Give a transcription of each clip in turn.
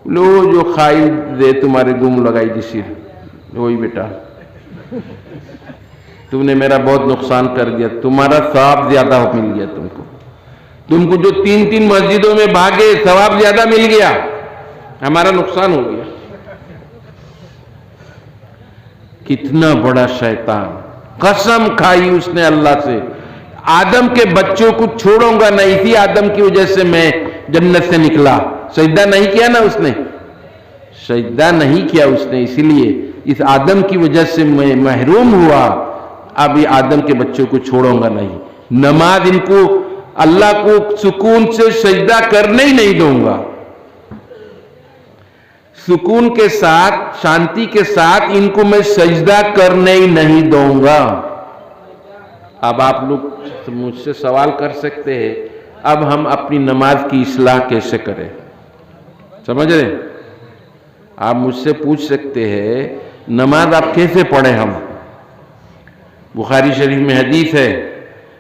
لو جو کھائی دے تمہارے گم لگائی دی سر، وہی بیٹا تم نے میرا بہت نقصان کر دیا، تمہارا ثواب زیادہ مل گیا تم کو جو 3 مسجدوں میں بھاگے ثواب زیادہ مل گیا، ہمارا نقصان ہو گیا۔ کتنا بڑا شیطان، قسم کھائی اس نے اللہ سے، آدم کے بچوں کو چھوڑوں گا نہ، اسی آدم کی وجہ سے میں جنت سے نکلا۔ سجدہ نہیں کیا نا اس نے، سجدہ نہیں کیا اس نے، اسی لیے اس آدم کی وجہ سے میں محروم ہوا، اب یہ آدم کے بچوں کو چھوڑوں گا نہیں۔ نماز ان کو، اللہ کو سکون سے سجدہ کرنے ہی نہیں دوں گا، سکون کے ساتھ، شانتی کے ساتھ ان کو میں سجدہ کرنے ہی نہیں دوں گا۔ اب آپ لوگ مجھ سے سوال کر سکتے ہیں، اب ہم اپنی نماز کی اصلاح کیسے کریں؟ سمجھ رہے؟ آپ مجھ سے پوچھ سکتے ہیں نماز آپ کیسے پڑھیں؟ ہم بخاری شریف میں حدیث ہے،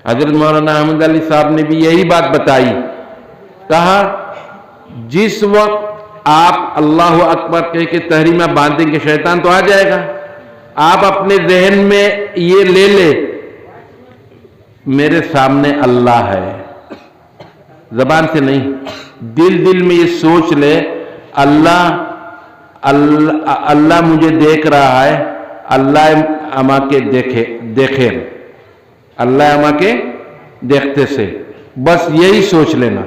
حضرت مولانا احمد علی صاحب نے بھی یہی بات بتائی، کہا جس وقت آپ اللہ اکبر کہہ کے تحریمہ باندھیں گے شیطان تو آ جائے گا، آپ اپنے ذہن میں یہ لے لے میرے سامنے اللہ ہے، زبان سے نہیں، دل میں یہ سوچ لے اللہ مجھے دیکھ رہا ہے، اللہ اما کے دیکھے، اللہ اما کے دیکھتے سے، بس یہی سوچ لینا،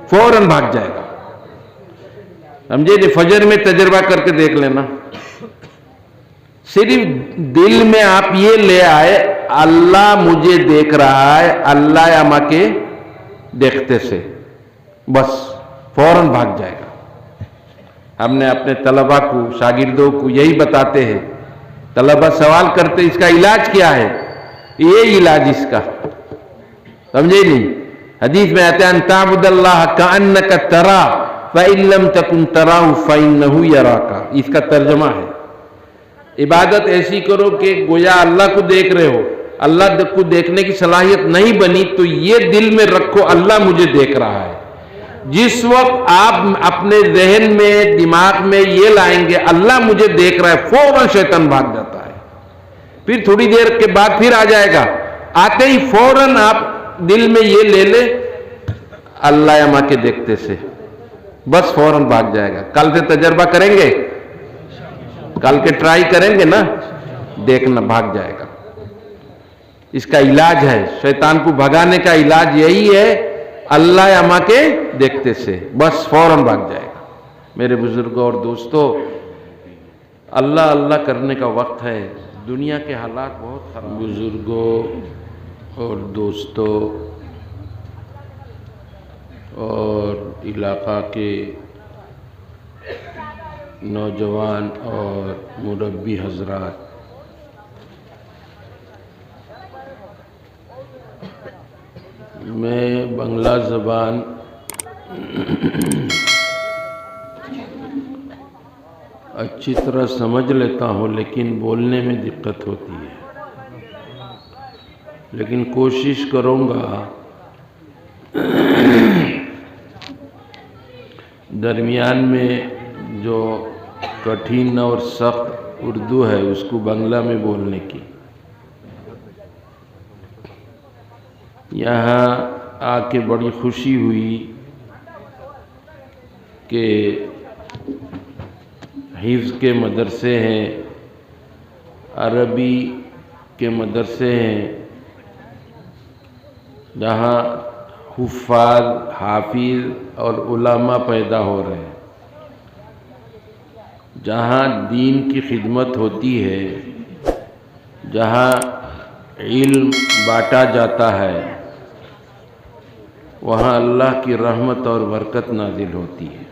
فوراً بھاگ جائے گا۔ سمجھے جی؟ فجر میں تجربہ کر کے دیکھ لینا، صرف دل میں آپ یہ لے آئے اللہ مجھے دیکھ رہا ہے، اللہ اما کے دیکھتے سے، بس فوراً بھاگ جائے گا۔ ہم نے اپنے طلبہ کو، شاگردوں کو یہی بتاتے ہیں، طلبہ سوال کرتے اس کا علاج کیا ہے؟ یہ علاج اس کا، سمجھے نہیں؟ حدیث میں آتے ہیں ان تعبد اللہ کأنک ترا فإن لم تکن تراہ فإنہ یراک، اس کا ترجمہ ہے عبادت ایسی کرو کہ گویا اللہ کو دیکھ رہے ہو، اللہ کو دیکھنے کی صلاحیت نہیں بنی تو یہ دل میں رکھو اللہ مجھے دیکھ رہا ہے۔ جس وقت آپ اپنے ذہن میں، دماغ میں یہ لائیں گے اللہ مجھے دیکھ رہا ہے، فوراً شیطان بھاگ جاتا ہے، پھر تھوڑی دیر کے بعد پھر آ جائے گا، آتے ہی فوراً آپ دل میں یہ لے لے اللہ اما کے دیکھتے سے، بس فوراً بھاگ جائے گا۔ کل سے تجربہ کریں گے، کل کے ٹرائی کریں گے نا، دیکھنا بھاگ جائے گا۔ اس کا علاج ہے، شیطان کو بھگانے کا علاج یہی ہے، اللہ اما کے دیکھتے سے، بس فوراً بھاگ جائے گا۔ میرے بزرگوں اور دوستوں، اللہ اللہ کرنے کا وقت ہے، دنیا کے حالات بہت خراب۔ بزرگوں اور دوستوں اور علاقہ کے نوجوان اور مربی حضرات، میں بنگلہ زبان اچھی طرح سمجھ لیتا ہوں لیکن بولنے میں دقت ہوتی ہے، لیکن کوشش کروں گا درمیان میں جو کٹھن اور سخت اردو ہے اس کو بنگلہ میں بولنے کی۔ یہاں آ کے بڑی خوشی ہوئی کہ حفظ کے مدرسے ہیں، عربی کے مدرسے ہیں، جہاں حفاظ، حافظ اور علماء پیدا ہو رہے ہیں، جہاں دین کی خدمت ہوتی ہے، جہاں علم بانٹا جاتا ہے، وہاں اللہ کی رحمت اور برکت نازل ہوتی ہے۔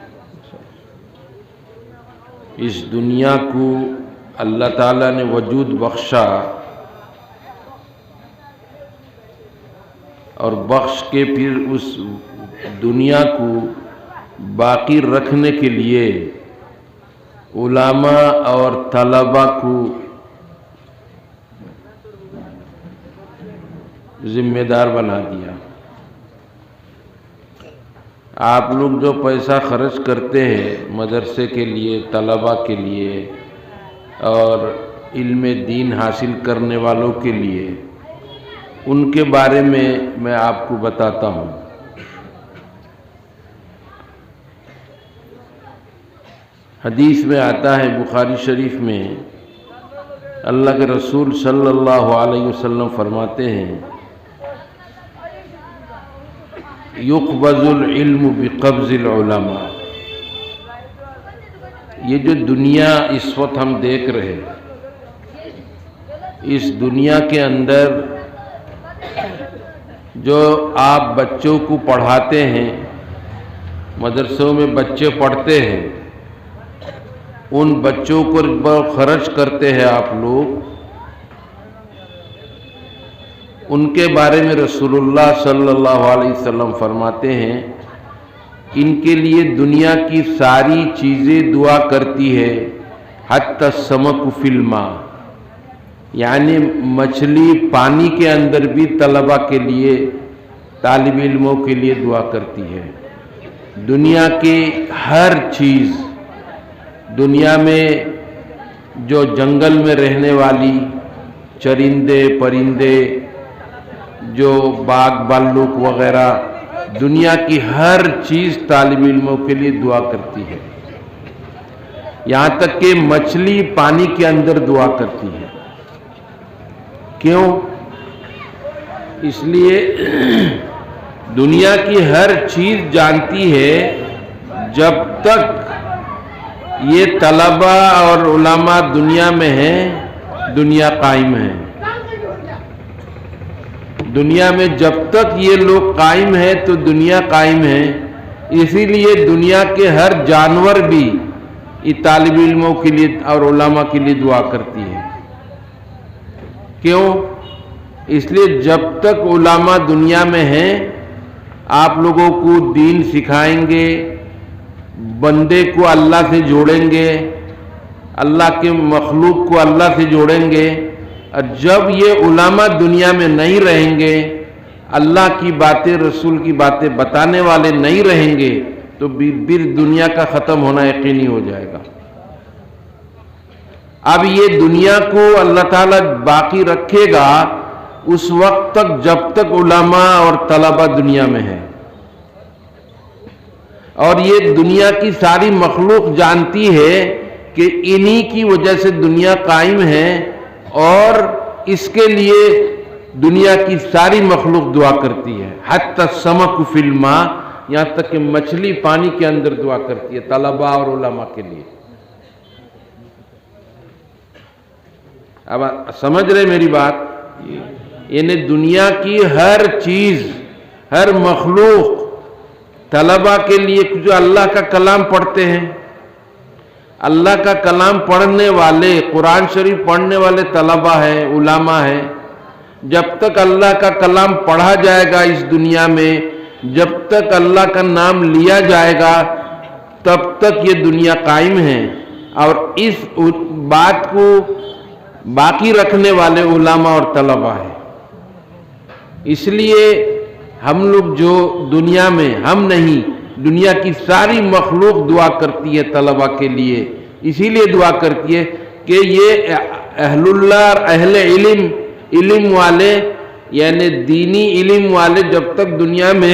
اس دنیا کو اللہ تعالیٰ نے وجود بخشا اور بخش کے پھر اس دنیا کو باقی رکھنے کے لیے علماء اور طلباء کو ذمہ دار بنا دیا۔ آپ لوگ جو پیسہ خرچ کرتے ہیں مدرسے کے لیے، طلباء کے لیے اور علم دین حاصل کرنے والوں کے لیے، ان کے بارے میں آپ کو بتاتا ہوں۔ حدیث میں آتا ہے بخاری شریف میں، اللہ کے رسول صلی اللہ علیہ وسلم فرماتے ہیں، یقبض العلم بقبض العلماء۔ یہ جو دنیا اس وقت ہم دیکھ رہے ہیں، اس دنیا کے اندر جو آپ بچوں کو پڑھاتے ہیں، مدرسوں میں بچے پڑھتے ہیں، ان بچوں کو خرچ کرتے ہیں آپ لوگ، ان کے بارے میں رسول اللہ صلی اللہ علیہ وسلم فرماتے ہیں، ان کے لیے دنیا کی ساری چیزیں دعا کرتی ہے، حتی السمک فی الماء، یعنی مچھلی پانی کے اندر بھی طلباء کے لیے، طالب علموں کے لیے دعا کرتی ہے۔ دنیا کی ہر چیز، دنیا میں جو جنگل میں رہنے والی چرندے پرندے، جو باغ بھالوک وغیرہ، دنیا کی ہر چیز طالب علموں کے لیے دعا کرتی ہے، یہاں تک کہ مچھلی پانی کے اندر دعا کرتی ہے۔ کیوں؟ اس لیے دنیا کی ہر چیز جانتی ہے، جب تک یہ طلباء اور علماء دنیا میں ہیں، دنیا قائم ہے۔ دنیا میں جب تک یہ لوگ قائم ہیں تو دنیا قائم ہے، اسی لیے دنیا کے ہر جانور بھی یہ طالب علموں کے لیے اور علماء کے لیے دعا کرتی ہے۔ کیوں؟ اس لیے جب تک علماء دنیا میں ہیں، آپ لوگوں کو دین سکھائیں گے، بندے کو اللہ سے جوڑیں گے، اللہ کے مخلوق کو اللہ سے جوڑیں گے، اور جب یہ علماء دنیا میں نہیں رہیں گے، اللہ کی باتیں، رسول کی باتیں بتانے والے نہیں رہیں گے، تو پھر دنیا کا ختم ہونا یقینی ہو جائے گا۔ اب یہ دنیا کو اللہ تعالیٰ باقی رکھے گا اس وقت تک جب تک علماء اور طلباء دنیا میں ہیں، اور یہ دنیا کی ساری مخلوق جانتی ہے کہ انہی کی وجہ سے دنیا قائم ہے، اور اس کے لیے دنیا کی ساری مخلوق دعا کرتی ہے، حتی السمک فی الماء، یہاں تک کہ مچھلی پانی کے اندر دعا کرتی ہے طلباء اور علماء کے لیے۔ اب سمجھ رہے میری بات؟ یعنی دنیا کی ہر چیز، ہر مخلوق طلباء کے لیے جو اللہ کا کلام پڑھتے ہیں، اللہ کا کلام پڑھنے والے، قرآن شریف پڑھنے والے طلباء ہیں، علماء ہیں، جب تک اللہ کا کلام پڑھا جائے گا اس دنیا میں، جب تک اللہ کا نام لیا جائے گا، تب تک یہ دنیا قائم ہے، اور اس بات کو باقی رکھنے والے علماء اور طلباء ہیں۔ اس لیے ہم لوگ جو دنیا میں، ہم نہیں، دنیا کی ساری مخلوق دعا کرتی ہے طلباء کے لیے، اسی لیے دعا کرتی ہے کہ یہ اہل اللہ اور اہل علم والے، یعنی دینی علم والے جب تک دنیا میں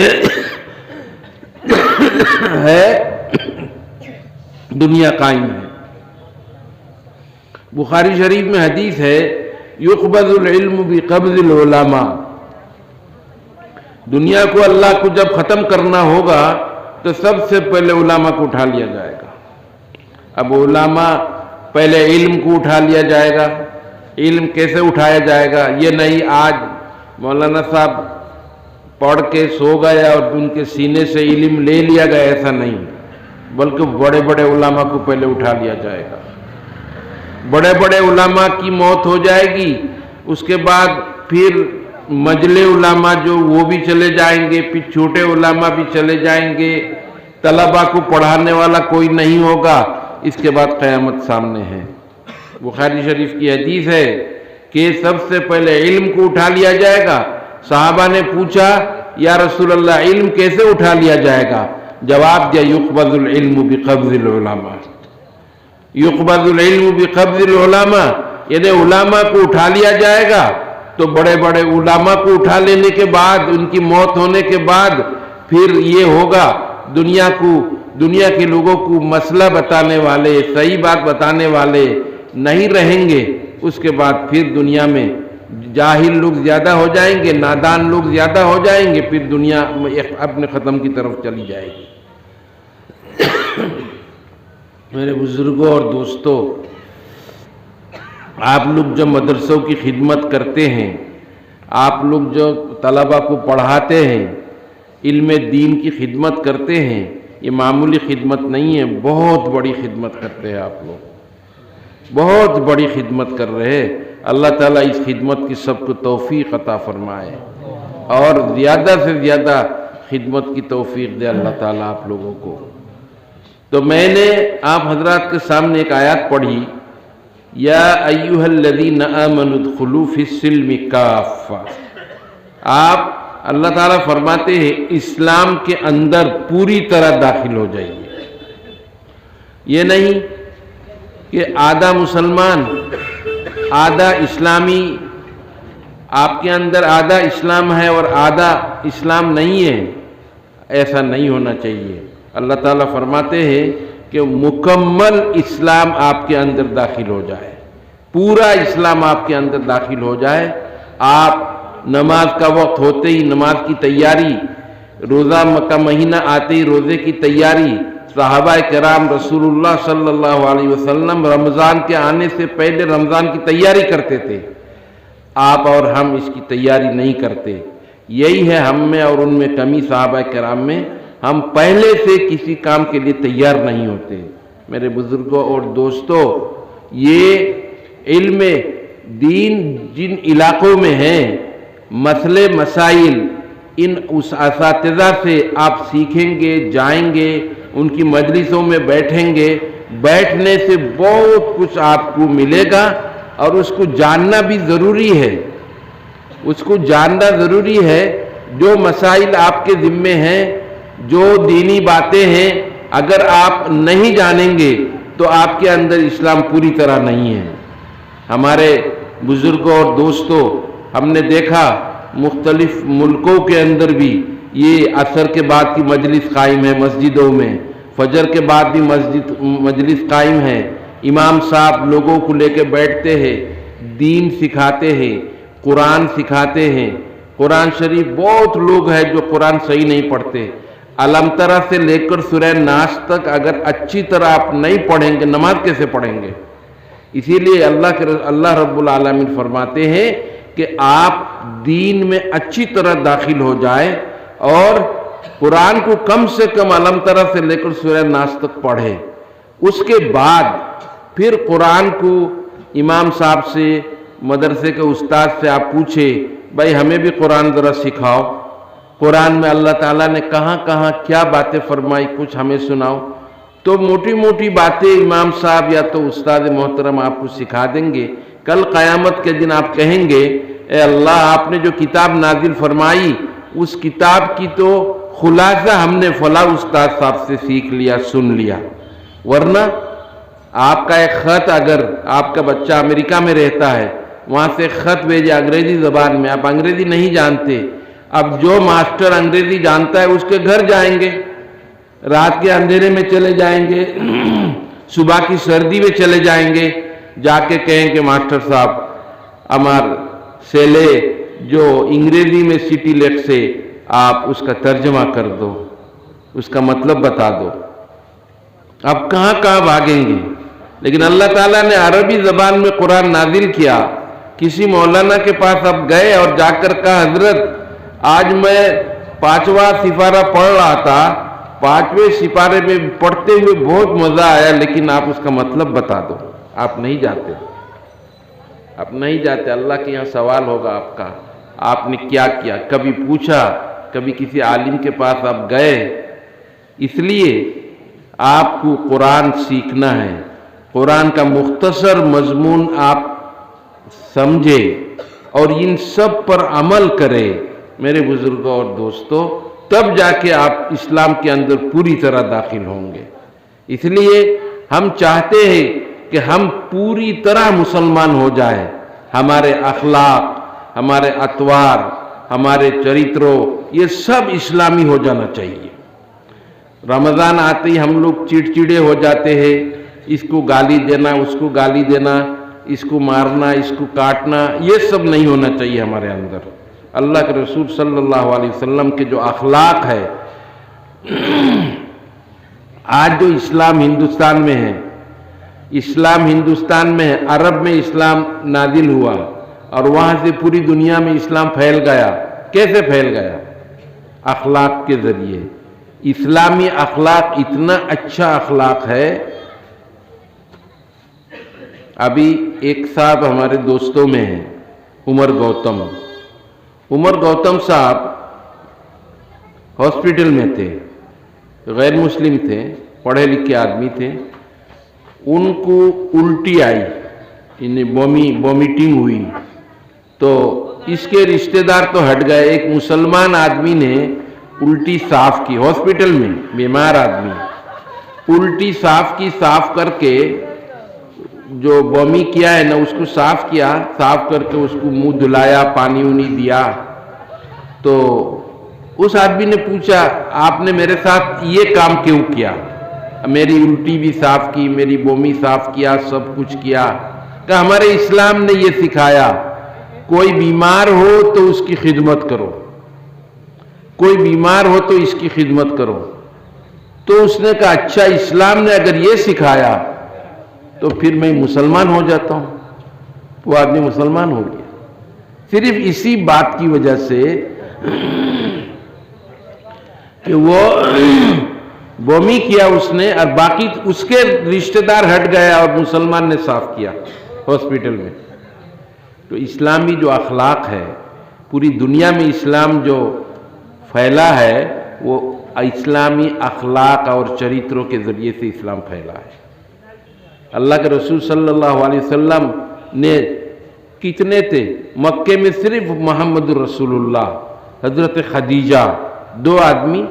ہے، دنیا قائم ہے۔ بخاری شریف میں حدیث ہے، یقبض العلم بقبض العلماء، دنیا کو اللہ کو جب ختم کرنا ہوگا تو سب سے پہلے علماء کو اٹھا لیا جائے گا۔ اب علماء پہلے علم کو اٹھا لیا جائے گا۔ علم کیسے اٹھایا جائے گا؟ یہ نہیں آج مولانا صاحب پڑھ کے سو گئے اور ان کے سینے سے علم لے لیا گیا، ایسا نہیں، بلکہ بڑے بڑے علماء کو پہلے اٹھا لیا جائے گا۔ بڑے بڑے علماء کی موت ہو جائے گی، اس کے بعد پھر مجلے علماء جو وہ بھی چلے جائیں گے، پھر چھوٹے علماء بھی چلے جائیں گے، طلباء کو پڑھانے والا کوئی نہیں ہوگا، اس کے بعد قیامت سامنے ہے۔ بخاری شریف کی حدیث ہے کہ سب سے پہلے علم کو اٹھا لیا جائے گا۔ صحابہ نے پوچھا، یا رسول اللہ علم کیسے اٹھا لیا جائے گا؟ جواب دیا یقبض العلم بقبض العلماء، یقبض العلم بقبض العلماء، یعنی علماء کو اٹھا لیا جائے گا تو بڑے بڑے علماء کو اٹھا لینے کے بعد، ان کی موت ہونے کے بعد پھر یہ ہوگا، دنیا کے لوگوں کو مسئلہ بتانے والے، صحیح بات بتانے والے نہیں رہیں گے، اس کے بعد پھر دنیا میں جاہل لوگ زیادہ ہو جائیں گے، نادان لوگ زیادہ ہو جائیں گے، پھر دنیا اپنے ختم کی طرف چلی جائے گی۔ میرے بزرگوں اور دوستوں، آپ لوگ جو مدرسوں کی خدمت کرتے ہیں، آپ لوگ جو طلبہ کو پڑھاتے ہیں، علم دین کی خدمت کرتے ہیں، یہ معمولی خدمت نہیں ہے، بہت بڑی خدمت کرتے ہیں آپ لوگ، بہت بڑی خدمت کر رہے ہیں۔ اللہ تعالیٰ اس خدمت کی سب کو توفیق عطا فرمائے اور زیادہ سے زیادہ خدمت کی توفیق دے اللہ تعالیٰ آپ لوگوں کو۔ تو میں نے آپ حضرات کے سامنے ایک آیات پڑھی، یا ایھا الذین آمنوا ادخلوا فی السلم کافہ۔ آپ اللہ تعالیٰ فرماتے ہیں اسلام کے اندر پوری طرح داخل ہو جائیے، یہ نہیں کہ آدھا مسلمان آدھا اسلامی، آپ کے اندر آدھا اسلام ہے اور آدھا اسلام نہیں ہے، ایسا نہیں ہونا چاہیے۔ اللہ تعالیٰ فرماتے ہیں کہ مکمل اسلام آپ کے اندر داخل ہو جائے، پورا اسلام آپ کے اندر داخل ہو جائے۔ آپ نماز کا وقت ہوتے ہی نماز کی تیاری، روزہ کا مہینہ آتے ہی روزے کی تیاری، صحابہ کرام رسول اللہ صلی اللہ علیہ وسلم رمضان کے آنے سے پہلے رمضان کی تیاری کرتے تھے، آپ اور ہم اس کی تیاری نہیں کرتے۔ یہی ہے ہم میں اور ان میں کمی، صحابہ کرام میں، ہم پہلے سے کسی کام کے لیے تیار نہیں ہوتے۔ میرے بزرگوں اور دوستوں، یہ علم دین جن علاقوں میں ہیں، مسئلے مسائل ان اس اساتذہ سے آپ سیکھیں گے، جائیں گے، ان کی مجلسوں میں بیٹھیں گے، بیٹھنے سے بہت کچھ آپ کو ملے گا، اور اس کو جاننا بھی ضروری ہے، اس کو جاننا ضروری ہے۔ جو مسائل آپ کے ذمے ہیں، جو دینی باتیں ہیں، اگر آپ نہیں جانیں گے تو آپ کے اندر اسلام پوری طرح نہیں ہے۔ ہمارے بزرگوں اور دوستوں، ہم نے دیکھا مختلف ملکوں کے اندر بھی یہ عصر کے بعد کی مجلس قائم ہے، مسجدوں میں فجر کے بعد بھی مجلس قائم ہے، امام صاحب لوگوں کو لے کے بیٹھتے ہیں، دین سکھاتے ہیں، قرآن سکھاتے ہیں۔ قرآن شریف بہت لوگ ہیں جو قرآن صحیح نہیں پڑھتے، علم ترہ سے لے کر سورہ ناس تک اگر اچھی طرح آپ نہیں پڑھیں گے، نماز کیسے پڑھیں گے؟ اسی لیے اللہ رب العالمین فرماتے ہیں کہ آپ دین میں اچھی طرح داخل ہو جائے اور قرآن کو کم سے کم علم ترہ سے لے کر سورہ ناس تک پڑھے، اس کے بعد پھر قرآن کو امام صاحب سے، مدرسے کے استاد سے آپ پوچھے، بھائی ہمیں بھی قرآن ذرا سکھاؤ، قرآن میں اللہ تعالیٰ نے کہاں کہاں کیا باتیں فرمائی، کچھ ہمیں سناؤ۔ تو موٹی موٹی باتیں امام صاحب یا تو استاد محترم آپ کو سکھا دیں گے۔ کل قیامت کے دن آپ کہیں گے، اے اللہ آپ نے جو کتاب نازل فرمائی، اس کتاب کی تو خلاصہ ہم نے فلاں استاد صاحب سے سیکھ لیا، سن لیا۔ ورنہ آپ کا ایک خط، اگر آپ کا بچہ امریکہ میں رہتا ہے، وہاں سے خط بھیجے انگریزی زبان میں، آپ انگریزی نہیں جانتے، اب جو ماسٹر انگریزی جانتا ہے اس کے گھر جائیں گے، رات کے اندھیرے میں چلے جائیں گے، صبح کی سردی میں چلے جائیں گے، جا کے کہیں کہ ماسٹر صاحب ہمار سیلے جو انگریزی میں سٹی لیٹ سے آپ اس کا ترجمہ کر دو، اس کا مطلب بتا دو۔ اب کہاں کہاں بھاگیں گے؟ لیکن اللہ تعالیٰ نے عربی زبان میں قرآن نازل کیا۔ کسی مولانا کے پاس اب گئے اور جا کر کہا، حضرت آج میں 5واں سپارہ پڑھ رہا تھا، 5ویں سپارے میں پڑھتے ہوئے بہت مزہ آیا، لیکن آپ اس کا مطلب بتا دو۔ آپ نہیں جاتے، آپ نہیں جاتے، اللہ کے یہاں سوال ہوگا آپ کا، آپ نے کیا کیا؟ کبھی پوچھا؟ کبھی کسی عالم کے پاس آپ گئے؟ اس لیے آپ کو قرآن سیکھنا ہے، قرآن کا مختصر مضمون آپ سمجھے اور ان سب پر عمل کرے۔ میرے بزرگوں اور دوستوں، تب جا کے آپ اسلام کے اندر پوری طرح داخل ہوں گے۔ اس لیے ہم چاہتے ہیں کہ ہم پوری طرح مسلمان ہو جائیں، ہمارے اخلاق، ہمارے اطوار، ہمارے چریتروں، یہ سب اسلامی ہو جانا چاہیے۔ رمضان آتے ہی ہم لوگ چڑچڑے ہو جاتے ہیں، اس کو گالی دینا، اس کو گالی دینا، اس کو مارنا، اس کو کاٹنا، یہ سب نہیں ہونا چاہیے ہمارے اندر۔ اللہ کے رسول صلی اللہ علیہ وسلم کے جو اخلاق ہے، آج جو اسلام ہندوستان میں ہے، اسلام ہندوستان میں ہے، عرب میں اسلام نازل ہوا اور وہاں سے پوری دنیا میں اسلام پھیل گیا۔ کیسے پھیل گیا؟ اخلاق کے ذریعے۔ اسلامی اخلاق اتنا اچھا اخلاق ہے۔ ابھی ایک صاحب ہمارے دوستوں میں ہیں، عمر گوتم صاحب ہاسپٹل میں تھے، غیر مسلم تھے، پڑھے لکھے آدمی تھے۔ ان کو الٹی آئی، انہیں وومیٹنگ ہوئی، تو اس کے رشتہ دار تو ہٹ گئے، ایک مسلمان آدمی نے الٹی صاف کی، ہاسپٹل میں بیمار آدمی الٹی صاف کر کے جو بومی کیا ہے نا، اس کو صاف کیا، صاف کر کے اس کو منہ دھلایا، پانی وانی دیا۔ تو اس آدمی نے پوچھا، آپ نے میرے ساتھ یہ کام کیوں کیا؟ میری الٹی بھی صاف کی، میری بومی صاف کیا، سب کچھ کیا۔ کہ ہمارے اسلام نے یہ سکھایا، کوئی بیمار ہو تو اس کی خدمت کرو، کوئی بیمار ہو تو اس کی خدمت کرو۔ تو اس نے کہا اچھا، اسلام نے اگر یہ سکھایا تو پھر میں مسلمان ہو جاتا ہوں۔ وہ آدمی مسلمان ہو گیا صرف اسی بات کی وجہ سے کہ وہ بومی کیا اس نے، اور باقی اس کے رشتہ دار ہٹ گیا اور مسلمان نے صاف کیا ہاسپٹل میں۔ تو اسلامی جو اخلاق ہے، پوری دنیا میں اسلام جو پھیلا ہے، وہ اسلامی اخلاق اور چریتروں کے ذریعے سے اسلام پھیلا ہے۔ اللہ کے رسول صلی اللہ علیہ وسلم نے کتنے تھے مکے میں؟ صرف محمد رسول اللہ، حضرت خدیجہ، 2 آدمی،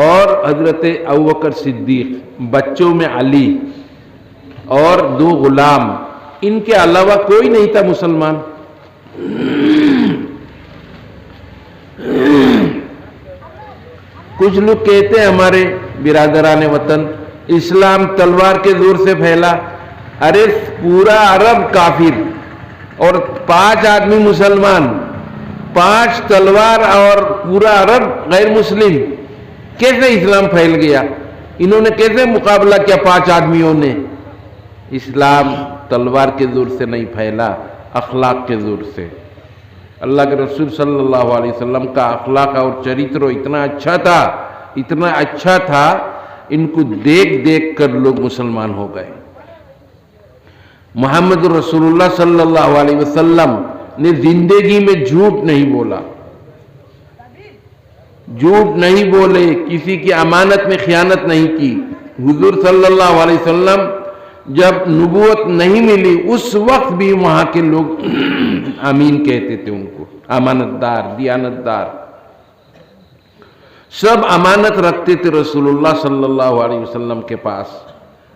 اور حضرت ابوبکر صدیق، بچوں میں علی، اور 2 غلام۔ ان کے علاوہ کوئی نہیں تھا مسلمان۔ کچھ لوگ کہتے ہیں ہمارے برادران وطن، اسلام تلوار کے زور سے پھیلا۔ ارے پورا عرب کافر اور 5 آدمی مسلمان، 5 تلوار اور پورا عرب غیر مسلم، کیسے اسلام پھیل گیا؟ انہوں نے کیسے مقابلہ کیا 5 آدمیوں نے؟ اسلام تلوار کے زور سے نہیں پھیلا، اخلاق کے زور سے۔ اللہ کے رسول صلی اللہ علیہ وسلم کا اخلاق اور چریتر اتنا اچھا تھا، ان کو دیکھ کر لوگ مسلمان ہو گئے۔ محمد رسول اللہ صلی اللہ علیہ وسلم نے زندگی میں جھوٹ نہیں بولا، جھوٹ نہیں بولے، کسی کی امانت میں خیانت نہیں کی۔ حضور صلی اللہ علیہ وسلم جب نبوت نہیں ملی، اس وقت بھی وہاں کے لوگ امین کہتے تھے ان کو، امانت دار، دیانتدار، سب امانت رکھتے تھے رسول اللہ صلی اللہ علیہ وسلم کے پاس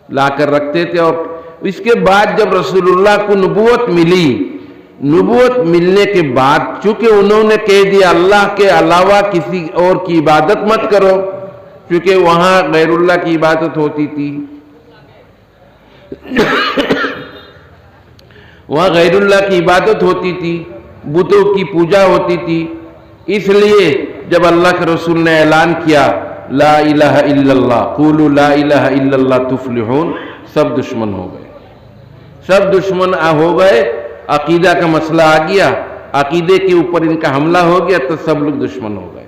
لا کر رکھتے تھے۔ اور اس کے بعد جب رسول اللہ کو نبوت ملی، نبوت ملنے کے بعد چونکہ انہوں نے کہہ دیا اللہ کے علاوہ کسی اور کی عبادت مت کرو، کیونکہ وہاں غیر اللہ کی عبادت ہوتی تھی، وہاں غیر اللہ کی عبادت ہوتی تھی، بتوں کی پوجا ہوتی تھی۔ اس لیے جب اللہ کے رسول نے اعلان کیا لا الہ الا اللہ، قولوا لا الہ الا اللہ تفلحون، سب دشمن ہو گئے، سب دشمن ہو گئے۔ عقیدہ کا مسئلہ آ گیا، عقیدے کے اوپر ان کا حملہ ہو گیا تو سب لوگ دشمن ہو گئے۔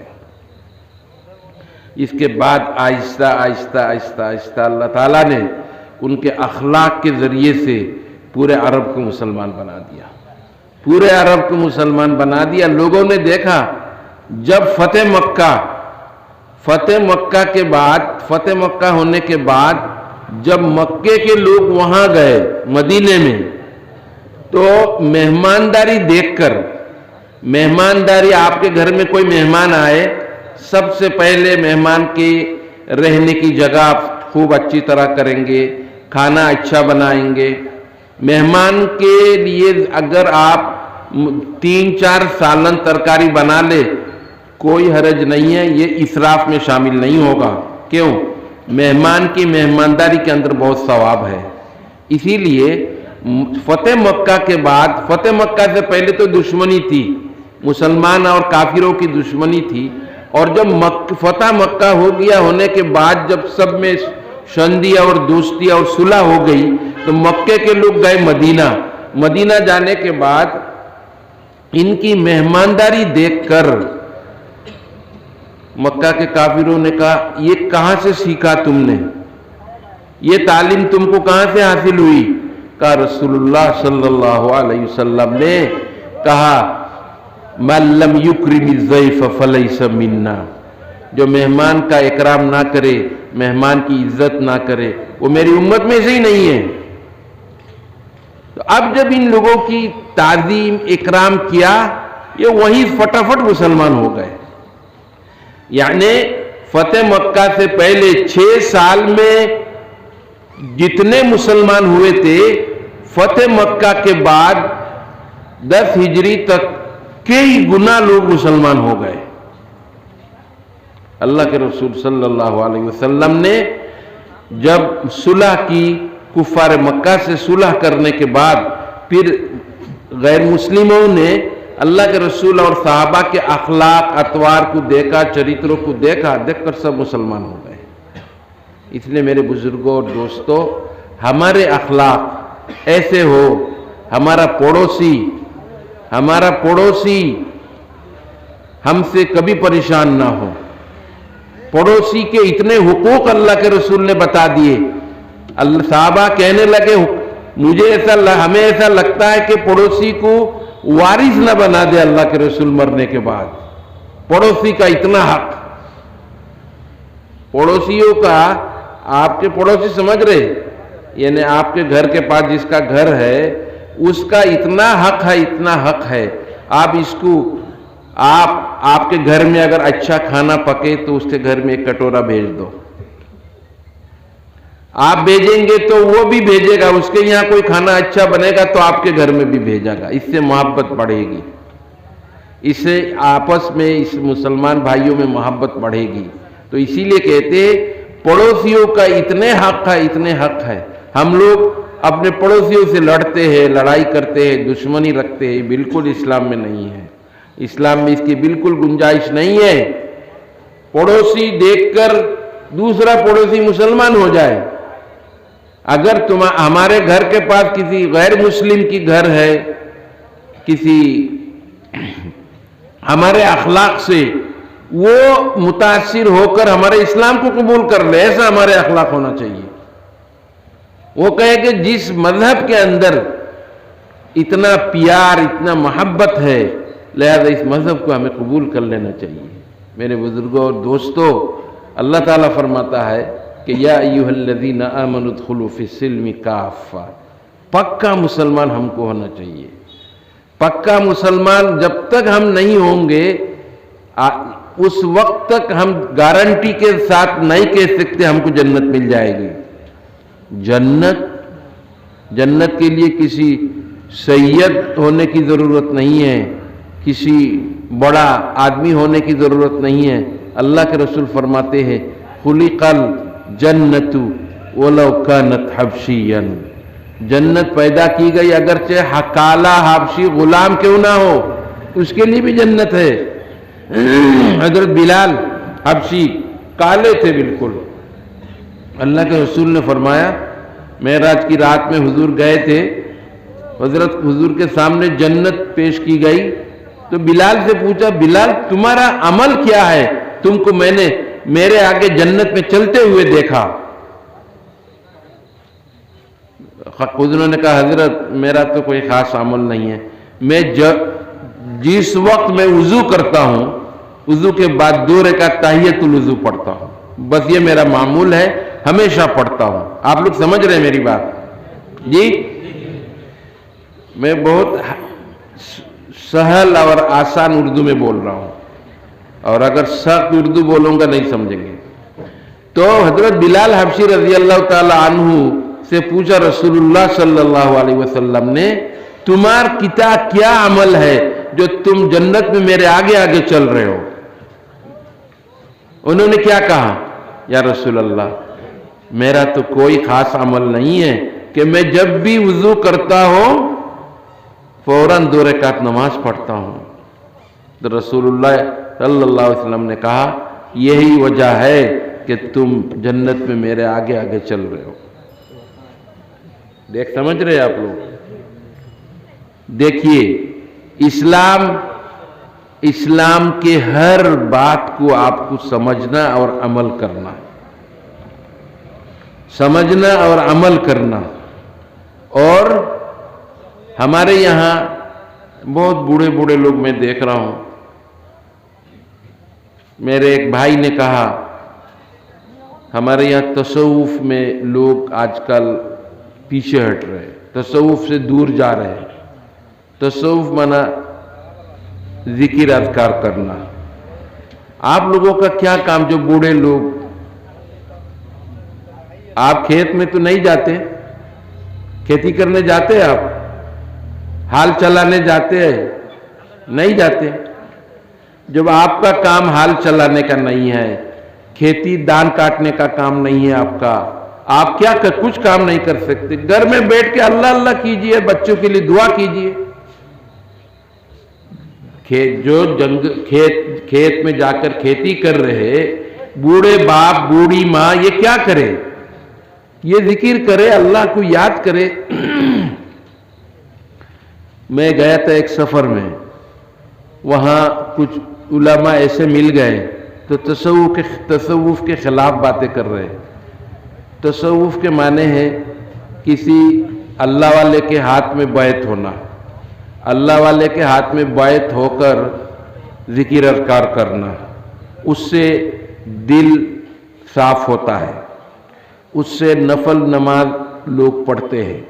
اس کے بعد آہستہ آہستہ آہستہ آہستہ اللہ تعالیٰ نے ان کے اخلاق کے ذریعے سے پورے عرب کو مسلمان بنا دیا، پورے عرب کو مسلمان بنا دیا۔ لوگوں نے دیکھا جب فتح مکہ کے بعد، فتح مکہ ہونے کے بعد جب مکے کے لوگ وہاں گئے مدینے میں، تو مہمانداری دیکھ کر، مہمانداری آپ کے گھر میں کوئی مہمان آئے، سب سے پہلے مہمان کے رہنے کی جگہ خوب اچھی طرح کریں گے، کھانا اچھا بنائیں گے. مہمان کے لیے اگر آپ 3-4 سالن ترکاری بنا لے کوئی حرج نہیں ہے، یہ اسراف میں شامل نہیں ہوگا. کیوں؟ مہمان کی مہمانداری کے اندر بہت ثواب ہے. اسی لیے فتح مکہ کے بعد، فتح مکہ سے پہلے تو دشمنی تھی، مسلمان اور کافروں کی دشمنی تھی، اور جب فتح مکہ ہو گیا ہونے کے بعد جب سب میں شندی اور دوستی اور صلح ہو گئی تو مکے کے لوگ گئے مدینہ. مدینہ جانے کے بعد ان کی مہمانداری دیکھ کر مکہ کے کافروں نے کہا یہ کہاں سے سیکھا تم نے، یہ تعلیم تم کو کہاں سے حاصل ہوئی؟ کہا رسول اللہ صلی اللہ علیہ وسلم نے کہا من لم یکرم الضیف فلیس منا، جو مہمان کا اکرام نہ کرے، مہمان کی عزت نہ کرے، وہ میری امت میں سے ہی نہیں ہے. تو اب جب ان لوگوں کی تعظیم اکرام کیا، یہ وہی فٹافٹ مسلمان ہو گئے. یعنی فتح مکہ سے پہلے 6 سال میں جتنے مسلمان ہوئے تھے، فتح مکہ کے بعد 10 ہجری تک کئی گنا لوگ مسلمان ہو گئے. اللہ کے رسول صلی اللہ علیہ وسلم نے جب صلح کی، کفار مکہ سے صلح کرنے کے بعد، پھر غیر مسلموں نے اللہ کے رسول اور صحابہ کے اخلاق اطوار کو دیکھا، چریتروں کو دیکھ کر سب مسلمان ہو گئے. اس لیے میرے بزرگوں اور دوستوں، ہمارے اخلاق ایسے ہو، ہمارا پڑوسی ہم سے کبھی پریشان نہ ہو. پڑوسی کے اتنے حقوق اللہ کے رسول نے بتا دیے. صحابہ کہنے لگے ہمیں ایسا لگتا ہے کہ پڑوسی کو وارث نہ بنا دے اللہ کے رسول مرنے کے بعد. پڑوسی کا اتنا حق، پڑوسیوں کا، آپ کے پڑوسی سمجھ رہے، یعنی آپ کے گھر کے پاس جس کا گھر ہے اس کا اتنا حق ہے. آپ اس کو، آپ کے گھر میں اگر اچھا کھانا پکے تو اس کے گھر میں ایک کٹورا بھیج دو. آپ بھیجیں گے تو وہ بھی بھیجے گا، اس کے یہاں کوئی کھانا اچھا بنے گا تو آپ کے گھر میں بھی بھیجا گا. اس سے محبت بڑھے گی، اس سے آپس میں اس مسلمان بھائیوں میں محبت بڑھے گی. تو اسی لیے کہتے ہیں پڑوسیوں کا اتنے حق ہے. ہم لوگ اپنے پڑوسیوں سے لڑتے ہیں، لڑائی کرتے ہیں، دشمنی رکھتے ہیں، بالکل اسلام میں نہیں ہے. اسلام میں اس کی بالکل گنجائش نہیں ہے. پڑوسی دیکھ کر دوسرا پڑوسی مسلمان ہو جائے. اگر ہمارے گھر کے پاس کسی غیر مسلم کی گھر ہے، کسی ہمارے اخلاق سے وہ متاثر ہو کر ہمارے اسلام کو قبول کر لے، ایسا ہمارے اخلاق ہونا چاہیے. وہ کہے کہ جس مذہب کے اندر اتنا پیار، اتنا محبت ہے، لہذا اس مذہب کو ہمیں قبول کر لینا چاہیے. میرے بزرگوں اور دوستوں، اللہ تعالیٰ فرماتا ہے کہ یا ایھا الذین آمنوا ادخلوا فی السلم کافہ. پکا مسلمان ہم کو ہونا چاہیے. پکا مسلمان جب تک ہم نہیں ہوں گے، اس وقت تک ہم گارنٹی کے ساتھ نہیں کہہ سکتے ہم کو جنت مل جائے گی. جنت کے لیے کسی سید ہونے کی ضرورت نہیں ہے، کسی بڑا آدمی ہونے کی ضرورت نہیں ہے. اللہ کے رسول فرماتے ہیں خلق الجنت ولو کانت حبشیا. جنت پیدا کی گئی اگرچہ کالا حبشی غلام کیوں نہ ہو، اس کے لیے بھی جنت ہے. حضرت بلال حبشی کالے تھے بالکل. اللہ کے رسول نے فرمایا، معراج کی رات میں حضور گئے تھے، حضور کے سامنے جنت پیش کی گئی تو بلال سے پوچھا بلال تمہارا عمل کیا ہے، تم کو میں نے میرے آگے جنت میں چلتے ہوئے دیکھا. حضور نے کہا حضرت میرا تو کوئی خاص عمل نہیں ہے، میں جس وقت میں وضو کرتا ہوں وضو کے بعد 2 رکعت تحیۃ الوضو پڑھتا ہوں، بس یہ میرا معمول ہے، ہمیشہ پڑھتا ہوں. آپ لوگ سمجھ رہے ہیں میری بات؟ جی میں بہت سہل اور آسان اردو میں بول رہا ہوں. اور اگر سخت اردو بولوں گا نہیں سمجھیں گے. تو حضرت بلال حبشی رضی اللہ تعالی عنہ سے پوچھا رسول اللہ صلی اللہ علیہ وسلم نے, تمہارا کیا عمل ہے جو تم جنت میں میرے آگے آگے چل رہے ہو؟ انہوں نے کیا کہا؟ یا رسول اللہ, میرا تو کوئی خاص عمل نہیں ہے کہ میں جب بھی وضو کرتا ہوں فوراً 2 رکعت نماز پڑھتا ہوں. تو رسول اللہ صلی اللہ علیہ وسلم نے کہا, یہی وجہ ہے کہ تم جنت میں میرے آگے آگے چل رہے ہو. سمجھ رہے آپ لوگ؟ دیکھیے, اسلام کے ہر بات کو آپ کو سمجھنا اور عمل کرنا, سمجھنا اور عمل کرنا. اور ہمارے یہاں بہت بوڑھے بوڑھے لوگ میں دیکھ رہا ہوں. میرے ایک بھائی نے کہا, ہمارے یہاں تصوف میں لوگ آج کل پیچھے ہٹ رہے, تصوف سے دور جا رہے ہیں. تصوف مانا ذکر اذکار کرنا. آپ لوگوں کا کیا کام, جو بوڑھے لوگ, آپ کھیت میں تو نہیں جاتے, کھیتی کرنے جاتے ہیں, آپ ہال چلانے جاتے ہیں؟ نہیں جاتے. جب آپ کا کام ہال چلانے کا نہیں ہے, کھیتی دان کاٹنے کا کام نہیں ہے آپ کا, آپ کیا کچھ کام نہیں کر سکتے. گھر میں بیٹھ کے اللہ اللہ کیجئے, بچوں کے لیے دعا کیجئے. کھیت میں جا کر کھیتی کر رہے بوڑھے باپ بوڑھی ماں, یہ کیا کرے؟ یہ ذکر کرے, اللہ کو یاد کرے. میں گیا تھا ایک سفر میں, وہاں کچھ علماء ایسے مل گئے تو تصوف کے خلاف باتیں کر رہے. تصوف کے معنی ہے کسی اللہ والے کے ہاتھ میں بیعت ہونا, اللہ والے کے ہاتھ میں بیعت ہو کر ذکر اذکار کرنا. اس سے دل صاف ہوتا ہے, اس سے نفل نماز لوگ پڑھتے ہیں.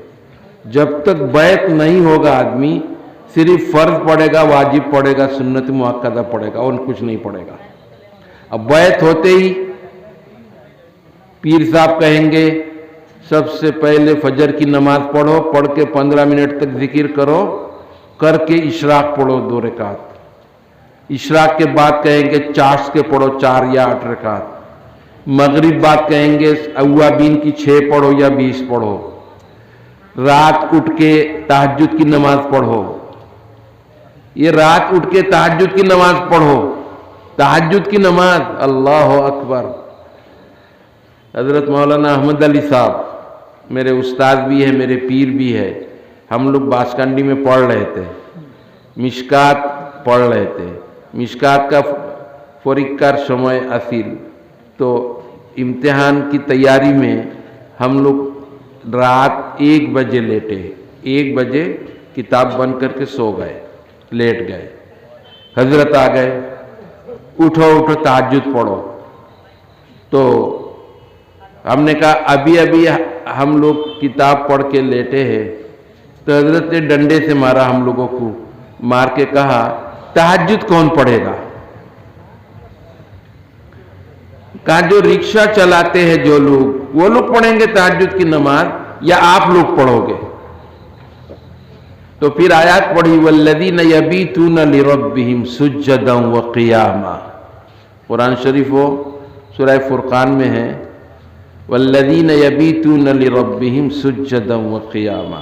جب تک بیعت نہیں ہوگا آدمی صرف فرض پڑھے گا, واجب پڑھے گا, سنت مؤکدہ پڑھے گا, اور کچھ نہیں پڑھے گا. اب بیعت ہوتے ہی پیر صاحب کہیں گے سب سے پہلے فجر کی نماز پڑھو, پڑھ کے 15 منٹ تک ذکر کرو, کر کے اشراق پڑھو 2 رکعت. اشراق کے بعد کہیں گے چاشت کے پڑھو 4 یا 8 رکعت. مغرب بعد کہیں گے اوابین کی 6 پڑھو یا 20 پڑھو. رات اٹھ کے تہجد کی نماز پڑھو. یہ رات اٹھ کے تہجد کی نماز پڑھو, تہجد کی نماز. اللہ اکبر. حضرت مولانا احمد علی صاحب میرے استاد بھی ہے, میرے پیر بھی ہے. ہم لوگ باسکنڈی میں پڑھ رہے تھے, مشکات پڑھ رہے تھے. مشکات کا فریقار شمع اصیل. تو امتحان کی تیاری میں ہم لوگ رات 1 بجے لیٹے, 1 بجے کتاب بند کر کے سو گئے, لیٹ گئے. حضرت آ گئے, اٹھو اٹھو تہجد پڑھو. تو ہم نے کہا ابھی ابھی ہم لوگ کتاب پڑھ کے لیٹے ہیں. تو حضرت نے ڈنڈے سے مارا, ہم لوگوں کو مار کے کہا تہجد کون پڑھے گا؟ کہا جو رکشہ چلاتے ہیں جو لوگ, وہ لوگ پڑھیں گے تہجد کی نماز, یا آپ لوگ پڑھو گے؟ تو پھر آیات پڑھی والذین یبیتون لربہم سجدا وقیاما. قرآن شریف وہ سورہ فرقان میں ہے, والذین یبیتون لربہم سجدا وقیاما.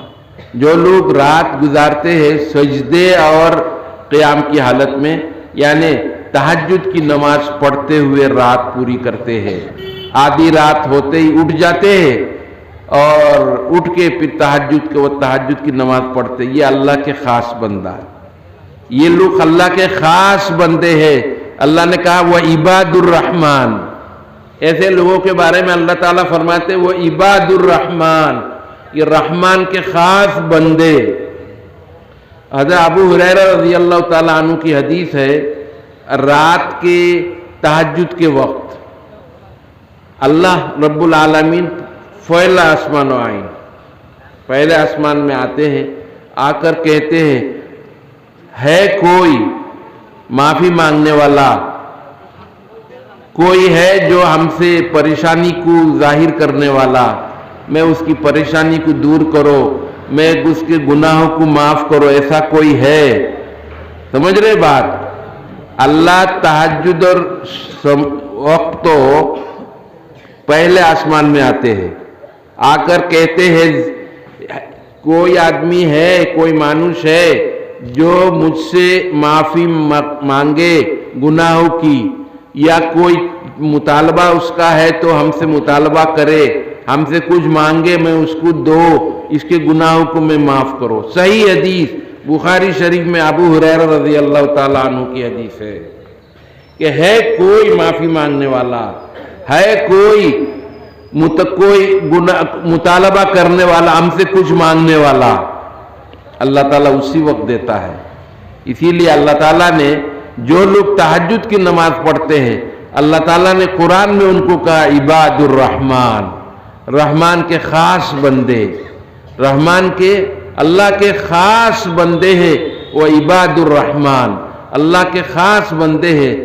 جو لوگ رات گزارتے ہیں سجدے اور قیام کی حالت میں, یعنی تہجد کی نماز پڑھتے ہوئے رات پوری کرتے ہیں. آدھی رات ہوتے ہی اٹھ جاتے ہیں اور اٹھ کے پھر تہجد کی نماز پڑھتے. یہ اللہ کے خاص بندہ, یہ لوگ اللہ کے خاص بندے ہیں. اللہ نے کہا وہ عباد الرحمن. ایسے لوگوں کے بارے میں اللہ تعالیٰ فرماتے وہ عباد الرحمن, یہ رحمان کے خاص بندے. حضرت ابو ہریرہ رضی اللہ تعالیٰ عنہ کی حدیث ہے, رات کے تہجد کے وقت اللہ رب العالمین پہلا آسمان آئیں, پہلے آسمان میں آتے ہیں, آ کر کہتے ہیں ہے کوئی معافی مانگنے والا کوئی ہے جو ہم سے پریشانی کو ظاہر کرنے والا، میں اس کی پریشانی کو دور کرو، میں اس کے گناہوں کو معاف کرو، ایسا کوئی ہے؟ سمجھ رہے بات؟ اللہ تہجد اور وقت تو پہلے آسمان میں آتے ہیں، آ کر کہتے ہیں کوئی آدمی ہے، کوئی مانوش ہے جو مجھ سے معافی مانگے گناہوں کی، یا کوئی مطالبہ اس کا ہے تو ہم سے مطالبہ کرے، ہم سے کچھ مانگے میں اس کو دو، اس کے گناہوں کو میں معاف کرو۔ صحیح حدیث بخاری شریف میں ابو ہریرہ رضی اللہ تعالیٰ عنہ کی حدیث ہے کہ ہے کوئی معافی مانگنے والا، ہے کوئی مطالبہ کرنے والا، ہم سے کچھ مانگنے والا، اللہ تعالیٰ اسی وقت دیتا ہے۔ اسی لیے اللہ تعالیٰ نے جو لوگ تہجد کی نماز پڑھتے ہیں، اللہ تعالیٰ نے قرآن میں ان کو کہا عباد الرحمن، رحمان کے خاص بندے، رحمان کے اللہ کے خاص بندے ہیں، وہ عباد الرحمن اللہ کے خاص بندے ہیں،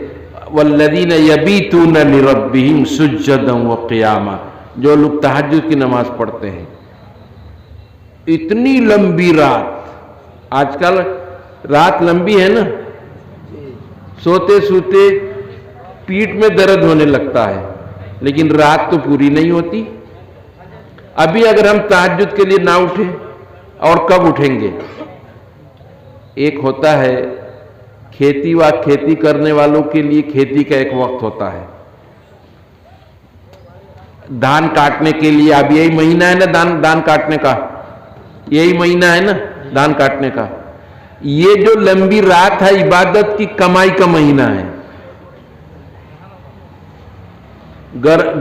والذین یبیتون لربہم سجدا وقیاما، جو لوگ تہجد کی نماز پڑھتے ہیں۔ اتنی لمبی رات، آج کل رات لمبی ہے نا، سوتے سوتے پیٹھ میں درد ہونے لگتا ہے، لیکن رات تو پوری نہیں ہوتی۔ ابھی اگر ہم تہجد کے لیے نہ اٹھیں اور کب اٹھیں گے؟ ایک ہوتا ہے کھیتی کرنے والوں کے لیے کھیتی کا ایک وقت ہوتا ہے، دھان کاٹنے کے لیے۔ اب یہی مہینہ ہے نا دھان کاٹنے کا، یہی مہینہ ہے نا دھان کاٹنے کا۔ یہ جو لمبی رات ہے عبادت کی کمائی کا مہینہ ہے۔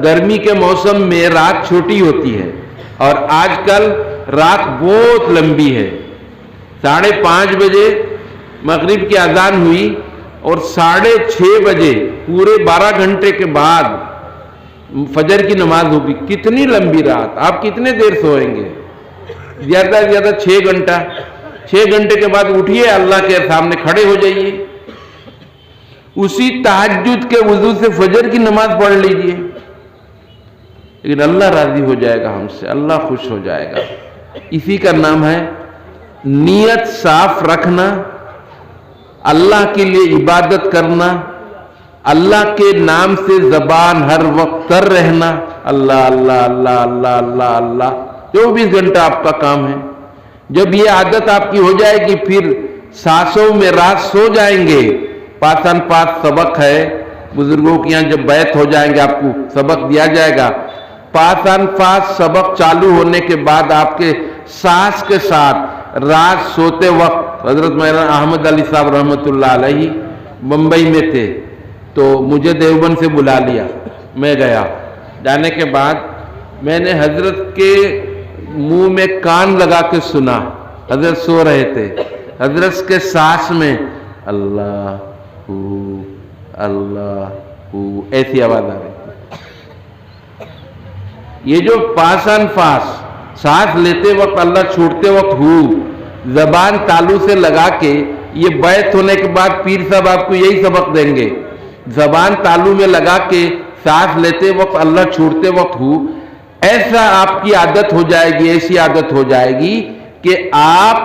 گرمی کے موسم میں رات چھوٹی ہوتی ہے اور آج کل رات بہت لمبی ہے۔ 5:30 بجے مغرب کی اذان ہوئی اور 6:30 بجے پورے 12 گھنٹے کے بعد فجر کی نماز ہوگی۔ کتنی لمبی رات! آپ کتنے دیر سوئیں گے؟ زیادہ سے زیادہ 6 گھنٹہ۔ 6 گھنٹے کے بعد اٹھیے، اللہ کے سامنے کھڑے ہو جائیے، اسی تہجد کے وضو سے فجر کی نماز پڑھ لیجیے، لیکن اللہ راضی ہو جائے گا ہم سے، اللہ خوش ہو جائے گا۔ اسی کا نام ہے نیت صاف رکھنا، اللہ کے لیے عبادت کرنا، اللہ کے نام سے زبان ہر وقت تر رہنا، اللہ اللہ اللہ اللہ اللہ اللہ 24 گھنٹہ آپ کا کام ہے۔ جب یہ عادت آپ کی ہو جائے گی، پھر سانسوں میں رات سو جائیں گے۔ پاسن پاس سبق ہے، بزرگوں کے یہاں جب بیعت ہو جائیں گے آپ کو سبق دیا جائے گا۔ پاسن پاس سبق چالو ہونے کے بعد آپ کے سانس کے ساتھ رات سوتے وقت، حضرت مولانا احمد علی صاحب رحمۃ اللہ علیہ بمبئی میں تھے، تو مجھے دیوبند سے بلا لیا، میں گیا۔ جانے کے بعد میں نے حضرت کے منہ میں کان لگا کے سنا، حضرت سو رہے تھے، حضرت کے سانس میں اللہ اللہ ایسی آواز آ رہی تھی۔ یہ جو پاسن پاس سانس لیتے وقت اللہ چھوڑتے وقت زبان تالو سے لگا کے، یہ بیعت ہونے کے بعد پیر صاحب آپ کو یہی سبق دیں گے، زبان تالو میں لگا کے سانس لیتے وقت اللہ چھوڑتے وقت ایسا آپ کی عادت ہو جائے گی، ایسی عادت ہو جائے گی کہ آپ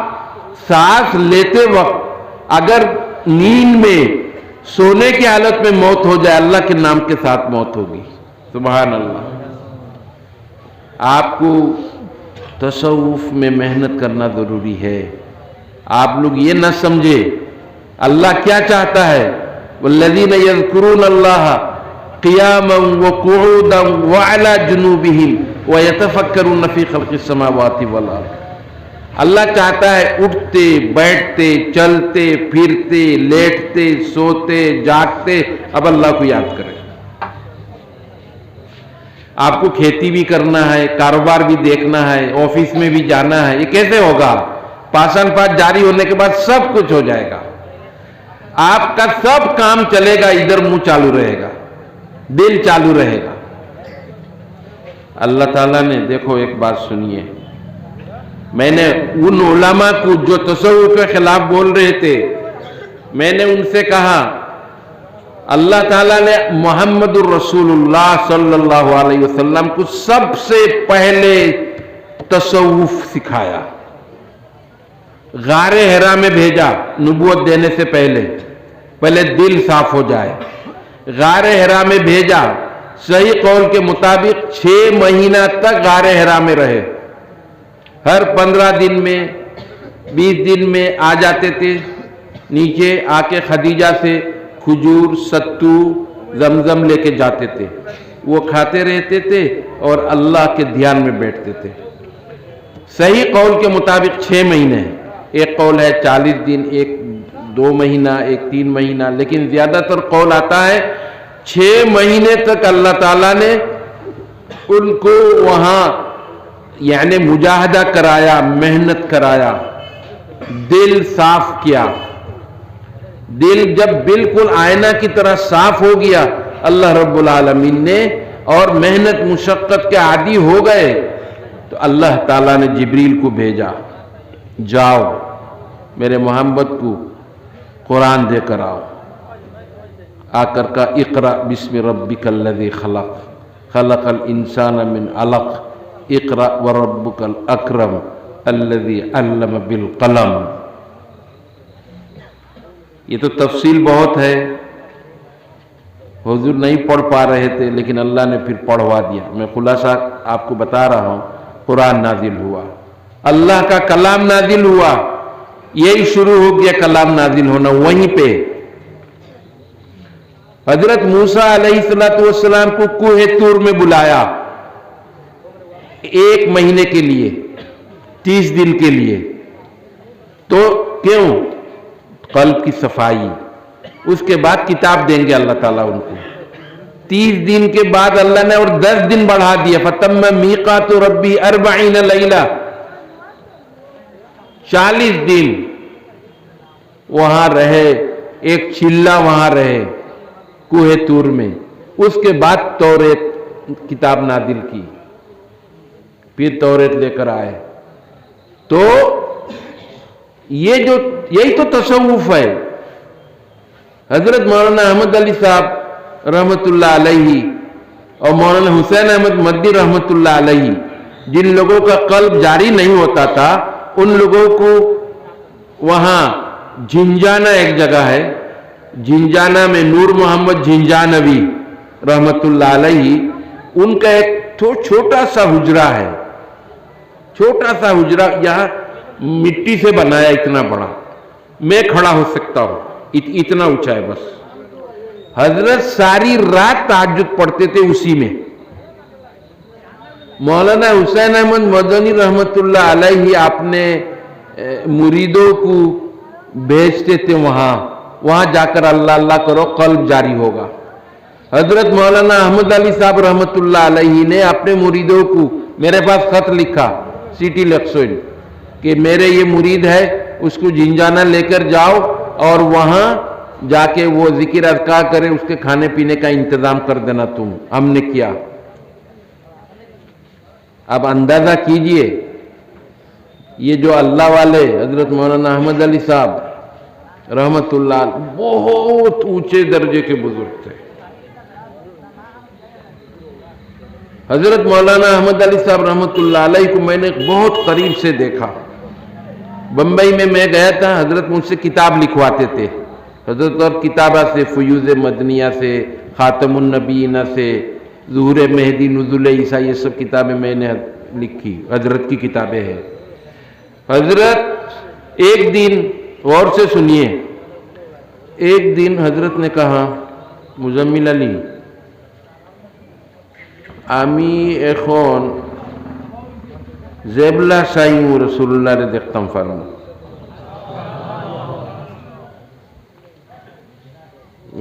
سانس لیتے وقت اگر نیند میں سونے کی حالت میں موت ہو جائے، اللہ کے نام کے ساتھ موت ہوگی۔ سبحان اللہ۔ آپ کو تصوف میں محنت کرنا ضروری ہے۔ آپ لوگ یہ نہ سمجھے اللہ کیا چاہتا ہے، والذین یذکرون اللہ قیاما وقعودا وعلی جنوبہم ویتفکرون فی خلق السماوات والارض۔ اللہ چاہتا ہے اٹھتے بیٹھتے چلتے پھرتے لیٹتے سوتے جاگتے اب اللہ کو یاد کریں۔ آپ کو کھیتی بھی کرنا ہے، کاروبار بھی دیکھنا ہے، آفس میں بھی جانا ہے، یہ کیسے ہوگا؟ پاسن پاس جاری ہونے کے بعد سب کچھ ہو جائے گا، آپ کا سب کام چلے گا، ادھر منہ چالو رہے گا، دل چالو رہے گا۔ اللہ تعالیٰ نے دیکھو ایک بات سنیے، میں نے ان علماء کو جو تصوف کے خلاف بول رہے تھے، میں نے ان سے کہا اللہ تعالیٰ نے محمد الرسول اللہ صلی اللہ علیہ وسلم کو سب سے پہلے تصوف سکھایا. غار حرا میں بھیجا نبوت دینے سے پہلے دل صاف ہو جائے. غار حرا میں بھیجا، صحیح قول کے مطابق 6 مہینہ تک غار حرا میں رہے. ہر 15 دن میں 20 دن میں آ جاتے تھے نیچے، آ کے خدیجہ سے کھجور ستو زمزم لے کے جاتے تھے. وہ کھاتے رہتے تھے اور اللہ کے دھیان میں بیٹھتے تھے. صحیح قول کے مطابق 6 مہینے، ایک قول ہے 40 دن، ایک 2 مہینہ، ایک 3 مہینہ، لیکن زیادہ تر قول آتا ہے 6 مہینے تک اللہ تعالیٰ نے ان کو وہاں یعنی مجاہدہ کرایا، محنت کرایا، دل صاف کیا. دل جب بالکل آئینہ کی طرح صاف ہو گیا اللہ رب العالمین نے، اور محنت مشقت کے عادی ہو گئے، تو اللہ تعالیٰ نے جبریل کو بھیجا، جاؤ میرے محمد کو قرآن دے کر آؤ. آ کر کا اقرأ بسم ربک الذی خلق خلق الانسان من علق اقرأ وربک الاکرم الذی علم بالقلم. یہ تو تفصیل بہت ہے، حضور نہیں پڑھ پا رہے تھے لیکن اللہ نے پھر پڑھوا دیا. میں خلاصہ آپ کو بتا رہا ہوں. قرآن نازل ہوا، اللہ کا کلام نازل ہوا، یہی شروع ہو گیا کلام نازل ہونا. وہیں پہ حضرت موسیٰ علیہ السلام کو کوہ طور میں بلایا 1 مہینے کے لیے، 30 دن کے لیے. تو کیوں؟ قلب کی صفائی. اس کے بعد کتاب دیں گے اللہ تعالیٰ ان کو. 30 دن کے بعد اللہ نے اور 10 دن بڑھا دیا. فَتَمَّ مِيقَاتُ رَبِّي 40 لَيْلَةً. 40 دن وہاں رہے، ایک چلہ وہاں رہے کوہ طور میں. اس کے بعد توریت کتاب نازل کی، پھر توریت لے کر آئے. تو یہی تو تصوف ہے. حضرت مولانا احمد علی صاحب رحمت اللہ علیہ اور مولانا حسین احمد مدنی رحمت اللہ علیہ، جن لوگوں کا قلب جاری نہیں ہوتا تھا، ان لوگوں کو وہاں جھنجانا ایک جگہ ہے، جھنجانا میں نور محمد جھنجانوی رحمت اللہ علیہ، ان کا ایک چھوٹا سا حجرہ ہے. چھوٹا سا حجرہ یہاں مٹی سے بنایا، اتنا بڑا، میں کھڑا ہو سکتا ہوں، اتنا اونچا ہے بس. حضرت ساری رات تہجد پڑھتے تھے اسی میں. مولانا حسین احمد مدنی رحمت اللہ علیہ اپنے مریدوں کو بھیجتے تھے وہاں جا کر اللہ اللہ کرو، قلب جاری ہوگا. حضرت مولانا احمد علی صاحب رحمت اللہ علیہ نے اپنے مریدوں کو، میرے پاس خط لکھا سٹی لیکسوئن کہ میرے یہ مرید ہے، اس کو جھنجانا لے کر جاؤ اور وہاں جا کے وہ ذکر اذکار کرے، اس کے کھانے پینے کا انتظام کر دینا تم. ہم نے کیا. اب اندازہ کیجئے یہ جو اللہ والے حضرت مولانا احمد علی صاحب رحمت اللہ بہت اونچے درجے کے بزرگ تھے. حضرت مولانا احمد علی صاحب رحمت اللہ علیہ کو میں نے بہت قریب سے دیکھا. بمبئی میں گیا تھا، حضرت مجھ سے کتاب لکھواتے تھے. حضرت اور کتابہ سے، فیوز مدنیہ سے، خاتم النبیین سے، ظہور مہدی، نزول عیسیٰ، یہ سب کتابیں میں نے لکھی، حضرت کی کتابیں ہیں. حضرت ایک دن، غور سے سنیے، ایک دن حضرت نے کہا مزمل علی আমি এখন জেবলা সাইমু রসুল্লাহরে দেখতাম পারবো.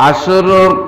আসর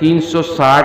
360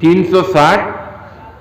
360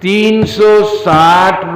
360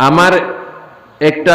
আমার একটা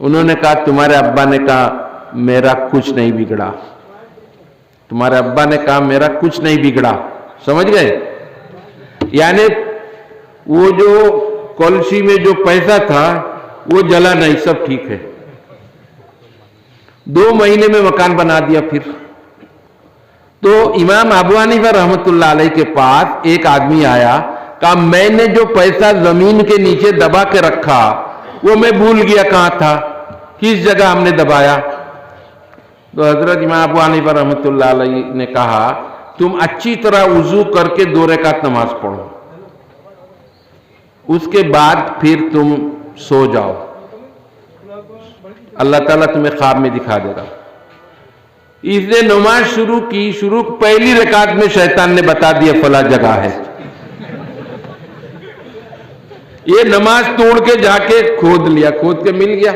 انہوں نے کہا تمہارے ابا نے کہا میرا کچھ نہیں بگڑا. تمہارے ابا نے کہا میرا کچھ نہیں بگڑا. سمجھ گئے؟ یعنی وہ جو کولسی میں جو پیسہ تھا وہ جلا نہیں, سب ٹھیک ہے. 2 مہینے میں مکان بنا دیا. پھر تو امام ابو حنیفہ رحمۃ اللہ علیہ کے پاس ایک آدمی آیا, کہا میں نے جو پیسہ زمین کے نیچے دبا کے رکھا وہ میں بھول گیا کہاں تھا, کس جگہ ہم نے دبایا. تو حضرت امام ابو حنیفہ رحمۃ اللہ علیہ نے کہا تم اچھی طرح وضو کر کے 2 رکعت نماز پڑھو, اس کے بعد پھر تم سو جاؤ, اللہ تعالیٰ تمہیں خواب میں دکھا دے گا. اس نے نماز شروع کی. پہلی رکعت میں شیطان نے بتا دیا فلاں جگہ ہے. یہ نماز توڑ کے جا کے کھود لیا, کھود کے مل گیا.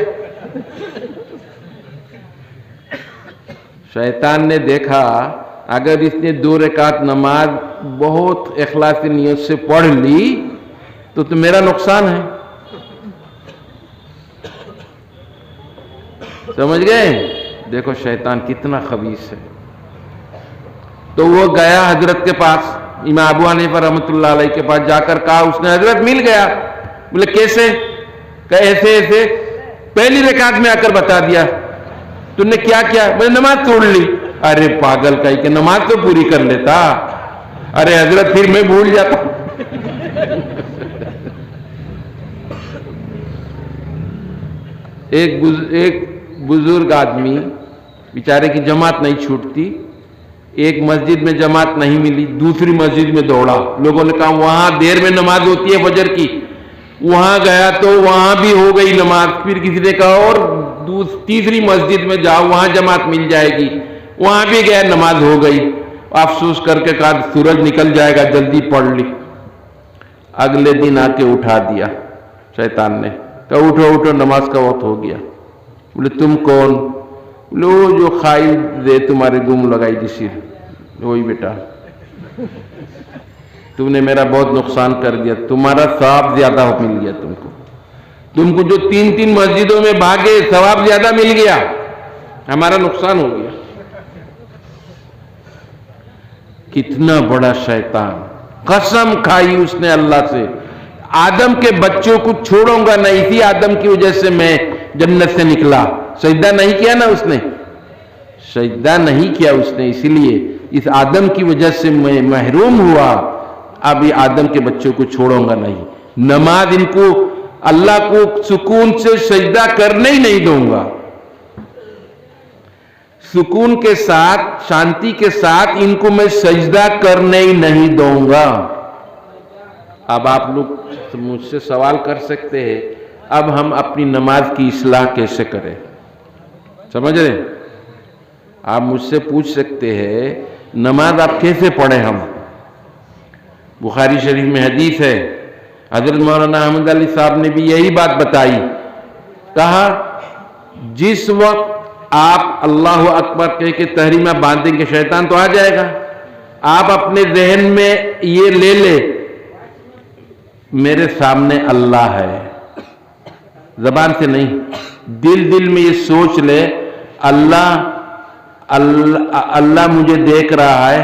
شیطان نے دیکھا اگر اس نے 2 رکعت نماز بہت اخلاص نیت سے پڑھ لی تو میرا نقصان ہے. سمجھ گئے؟ دیکھو شیطان کتنا خبیث ہے. تو وہ گیا حضرت کے پاس, امام ابو حنیفہ رحمۃ اللہ علیہ کے پاس جا کر کہا, اس نے حضرت مل گیا. بولے کیسے؟ کہ ایسے ایسے پہلی رکعت میں آ کر بتا دیا. تم نے کیا کیا؟ میں نے نماز توڑ لی. ارے پاگل کہیں کہ نماز تو پوری کر لیتا. ارے حضرت پھر میں بھول جاتا. ایک بزرگ آدمی بیچارے کی جماعت نہیں چھوٹتی, ایک مسجد میں جماعت نہیں ملی, دوسری مسجد میں دوڑا. لوگوں نے کہا وہاں دیر میں نماز ہوتی ہے فجر کی. وہاں گیا تو وہاں بھی ہو گئی نماز. پھر کسی نے کہا اور تیسری مسجد میں جاؤ وہاں جماعت مل جائے گی. وہاں بھی گیا نماز ہو گئی. افسوس کر کے کہا سورج نکل جائے گا جلدی پڑھ لی. اگلے دن آ کے اٹھا دیا شیطان نے, کہا اٹھو اٹھو نماز کا وقت ہو گیا. بولے تم کون؟ بولے وہ جو خائی دے تمہارے گم لگائی جسی, وہی بیٹا. تم نے میرا بہت نقصان کر دیا, تمہارا ثواب زیادہ مل گیا. تم کو جو 3 مسجدوں میں بھاگے ثواب زیادہ مل گیا, ہمارا نقصان ہو گیا. کتنا بڑا شیطان. قسم کھائی اس نے اللہ سے, آدم کے بچوں کو چھوڑوں گا نہیں. اسی آدم کی وجہ سے میں جنت سے نکلا. سجدہ نہیں کیا نا اس نے, سجدہ نہیں کیا اس نے, اسی لیے اس آدم کی وجہ سے میں محروم ہوا. اب یہ آدم کے بچوں کو چھوڑوں گا نہیں. نماز ان کو اللہ کو سکون سے سجدہ کرنے ہی نہیں دوں گا. سکون کے ساتھ شانتی کے ساتھ ان کو میں سجدہ کرنے ہی نہیں دوں گا. اب آپ لوگ مجھ سے سوال کر سکتے ہیں اب ہم اپنی نماز کی اصلاح کیسے کریں؟ سمجھ رہے؟ آپ مجھ سے پوچھ سکتے ہیں نماز آپ کیسے پڑھیں. ہم بخاری شریف میں حدیث ہے, حضرت مولانا احمد علی صاحب نے بھی یہی بات بتائی. کہا جس وقت آپ اللہ اکبر کہہ کے تحریمہ باندھیں گے شیطان تو آ جائے گا. آپ اپنے ذہن میں یہ لے لے میرے سامنے اللہ ہے, زبان سے نہیں, دل میں یہ سوچ لے اللہ مجھے دیکھ رہا ہے,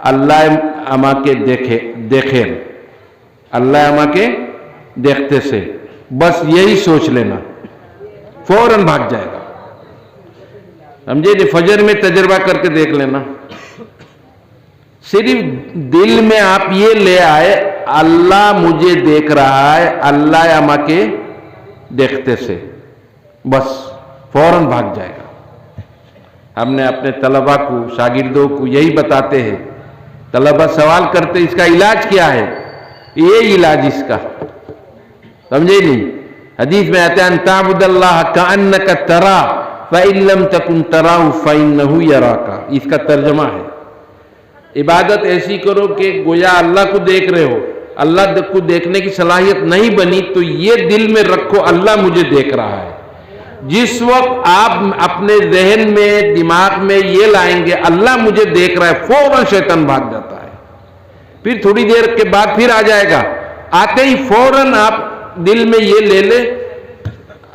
اللہ اما کے دیکھے, اللہ اما کے دیکھتے سے, بس یہی سوچ لینا, فوراً بھاگ جائے گا. سمجھے جی؟ فجر میں تجربہ کر کے دیکھ لینا. صرف دل میں آپ یہ لے آئے اللہ مجھے دیکھ رہا ہے, اللہ اما کے دیکھتے سے, بس فوراً بھاگ جائے گا. ہم نے اپنے طلبہ کو شاگردوں کو یہی بتاتے ہیں. طلبہ سوال کرتے اس کا علاج کیا ہے؟ یہ علاج اس کا, سمجھے نہیں؟ حدیث میں آتے ہیں ان تعبد اللہ کأنک ترا فإن لم تکن تراہ فإنہ یراک. اس کا ترجمہ ہے عبادت ایسی کرو کہ گویا اللہ کو دیکھ رہے ہو. اللہ کو دیکھنے کی صلاحیت نہیں بنی تو یہ دل میں رکھو اللہ مجھے دیکھ رہا ہے. جس وقت آپ اپنے ذہن میں دماغ میں یہ لائیں گے اللہ مجھے دیکھ رہا ہے, فوراً شیطان بھاگ جاتا ہے. پھر تھوڑی دیر کے بعد پھر آ جائے گا. آتے ہی فوراً آپ دل میں یہ لے لے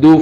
2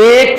1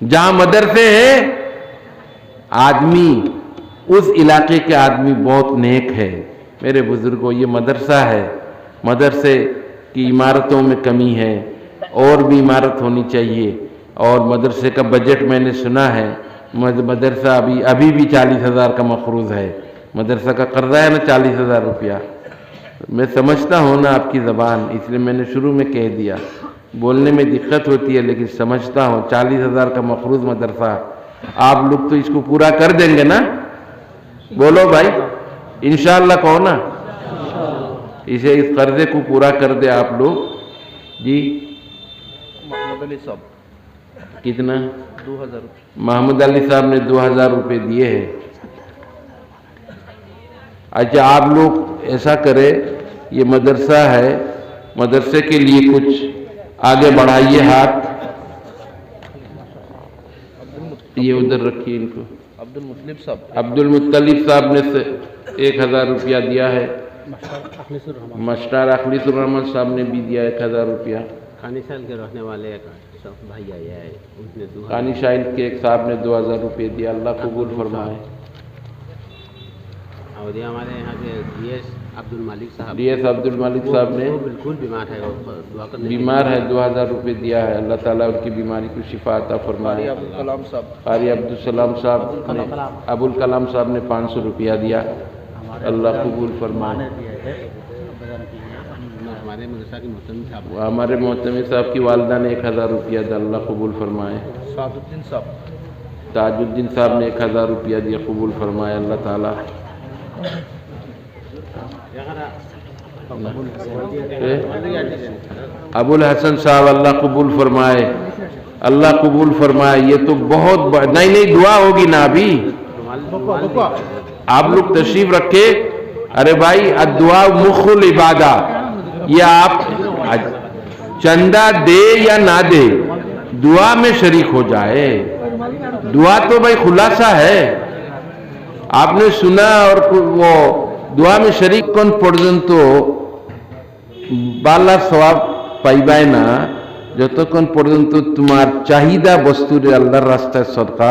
جہاں مدرسے ہیں آدمی اس علاقے کے آدمی بہت نیک ہے. میرے بزرگوں یہ مدرسہ ہے, مدرسے کی عمارتوں میں کمی ہے, اور بھی عمارت ہونی چاہیے. اور مدرسے کا بجٹ میں نے سنا ہے مدرسہ ابھی بھی 40,000 کا مقروض ہے. مدرسہ کا قرضہ ہے نا 40,000 روپیہ. میں سمجھتا ہوں نا آپ کی زبان, اس لیے میں نے شروع میں کہہ دیا, بولنے میں دقت ہوتی ہے لیکن سمجھتا ہوں 40,000 کا مقروض مدرسہ. آپ لوگ تو اس کو پورا کر دیں گے نا؟ بولو بھائی انشاءاللہ کہو نا. اسے اس قرضے کو پورا کر دے آپ لوگ. جی محمد علی صاحب کتنا؟ 2000 محمد علی صاحب نے 2000 روپے دیے ہیں. اچھا آپ لوگ ایسا کرے, یہ مدرسہ ہے, مدرسے کے لیے کچھ آگے بڑھائیے ہاتھ. یہ ادھر رکھیے ان کو. عبد المطلب صاحب عبد المطلب صاحب نے 1000 روپیہ دیا ہے. مشتار اخلیص الرحمن صاحب نے بھی دیا 1000 روپیہ. قانی شائل کے رہنے والے ایک بھائی آیا ہے, اس نے قانی شائل کے ایک صاحب نے 2000 روپے دیا. اللہ قبول فرمائے. اور یہ ہمارے یہاں کے ڈی ایس عبد المالک صاحب, ڈی ایس عبد المالک صاحب نے وہ بالکل بیمار ہے, دعا کرنے بیمار ہے, 2000 روپے دیا ہے. اللہ تعالیٰ ان کی بیماری کو شفا عطا فرمائے. عبد الکلام صاحب قاری عبدالسلام صاحب نے, ابوالکلام صاحب نے 500 روپیہ دیا. اللہ قبول فرمائے. ہمارے مدرسہ کی محترم صاحب, ہمارے محتمی صاحب کی والدہ نے 1000 روپیہ دیا. اللہ قبول فرمائے. سعد الدین صاحب تاج الدین صاحب نے 1000 روپیہ دیا. قبول فرمائے اللہ تعالیٰ. ابو الحسن صاحب اللہ قبول فرمائے. اللہ قبول فرمائے. یہ تو بہت نہیں دعا ہوگی نا ابھی. آپ لوگ تشریف رکھے. ارے بھائی الدعاء مخ العبادہ. یہ آپ چندہ دے یا نہ دے دعا میں شریک ہو جائے. دعا تو بھائی خلاصہ ہے. آپ نے سنا اور وہ دعا میں شریک کون پڑھنتو بالا ثواب পাইবাই না যতক্ষণ পর্যন্ত তোমার চাহিদা বস্তুর আল্লাহর রাস্তায় সদকা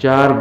4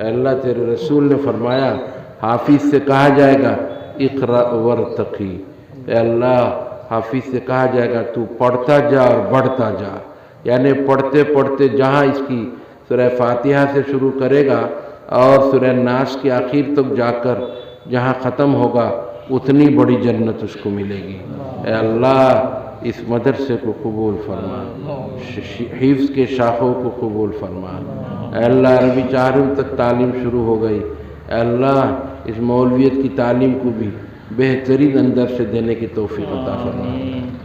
اے اللہ تیرے رسول نے فرمایا حافظ سے کہا جائے گا اقرأ ورتقی، اے اللہ حافظ سے کہا جائے گا تو پڑھتا جا اور بڑھتا جا، یعنی پڑھتے پڑھتے جہاں اس کی سورہ فاتحہ سے شروع کرے گا اور سورہ ناس کے آخر تک جا کر جہاں ختم ہوگا اتنی بڑی جنت اس کو ملے گی۔ اے اللہ اس مدرسے کو قبول فرما، حفظ کے شاخوں کو قبول فرما۔ اے اللہ عربی 4ویں تک تعلیم شروع ہو گئی، اے اللہ اس مولویت کی تعلیم کو بھی بہترین اندر سے دینے کی توفیق عطا فرما،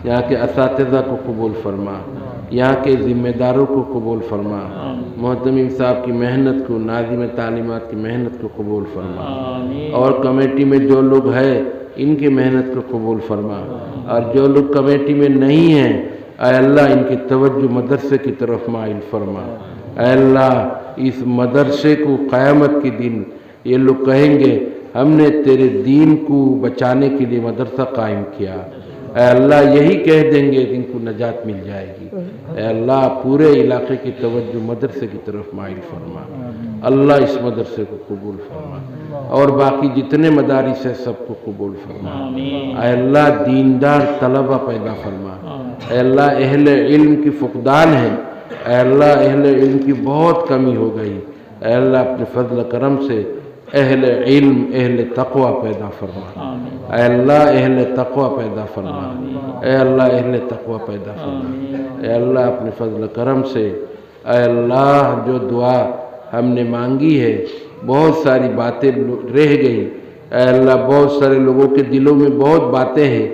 یہاں کے اساتذہ کو قبول فرما، یہاں کے ذمہ داروں کو قبول فرما، محتمم صاحب کی محنت کو، ناظم تعلیمات کی محنت کو قبول فرما، اور کمیٹی میں جو لوگ ہیں ان کی محنت کو قبول فرما، اور جو لوگ کمیٹی میں نہیں ہیں اے اللہ ان کی توجہ مدرسے کی طرف مائل فرما۔ اے اللہ اس مدرسے کو قیامت کے دن یہ لوگ کہیں گے ہم نے تیرے دین کو بچانے کے لیے مدرسہ قائم کیا، اے اللہ یہی کہہ دیں گے ان کو نجات مل جائے گی۔ اے اللہ پورے علاقے کی توجہ مدرسے کی طرف مائل فرما، اللہ اس مدرسے کو قبول فرما، اور باقی جتنے مدارس ہیں سب کو قبول فرما۔ اے اللہ دیندار طلبہ پیدا فرما، اے اللہ اہل علم کی فقدان ہے، اے اللہ اہل علم کی بہت کمی ہو گئی، اے اللہ اپنے فضل کرم سے اہل علم اہل تقوی پیدا فرما، اے اللہ اہل تقوی پیدا فرما، اے اللہ اہل تقوی پیدا فرما، اے اللہ اپنے فضل کرم سے اے اللہ جو دعا ہم نے مانگی ہے بہت ساری باتیں رہ گئی، اے اللہ بہت سارے لوگوں کے دلوں میں بہت باتیں ہیں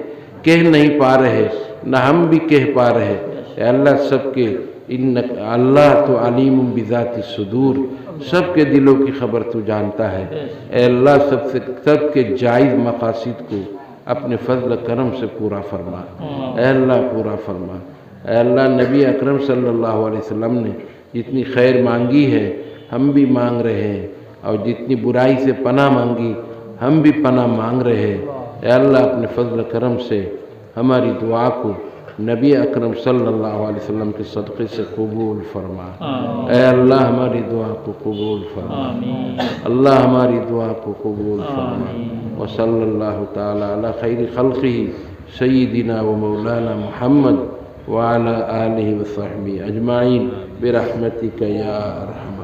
کہہ نہیں پا رہے، نہ ہم بھی کہہ پا رہے، اے اللہ سب کے اللہ تو علیم بذات الصدور، سب کے دلوں کی خبر تو جانتا ہے، اے اللہ سب کے جائز مقاصد کو اپنے فضل کرم سے پورا فرما، اے اللہ پورا فرما۔ اے اللہ نبی اکرم صلی اللہ علیہ وسلم نے جتنی خیر مانگی ہے ہم بھی مانگ رہے ہیں، اور جتنی برائی سے پناہ مانگی ہم بھی پناہ مانگ رہے ہیں، اے اللہ اپنے فضل کرم سے ہماری دعا کو نبی اکرم صلی اللہ علیہ وسلم کے صدقے سے قبول فرما، اے اللہ ہماری دعا کو قبول فرما، اللہ ہماری دعا کو قبول فرما، وصلی اللہ تعالی علی خیر خلقہ سیدنا و مولانا محمد وعلی آلہ وصحبہ اجمعین برحمتک یا ارحم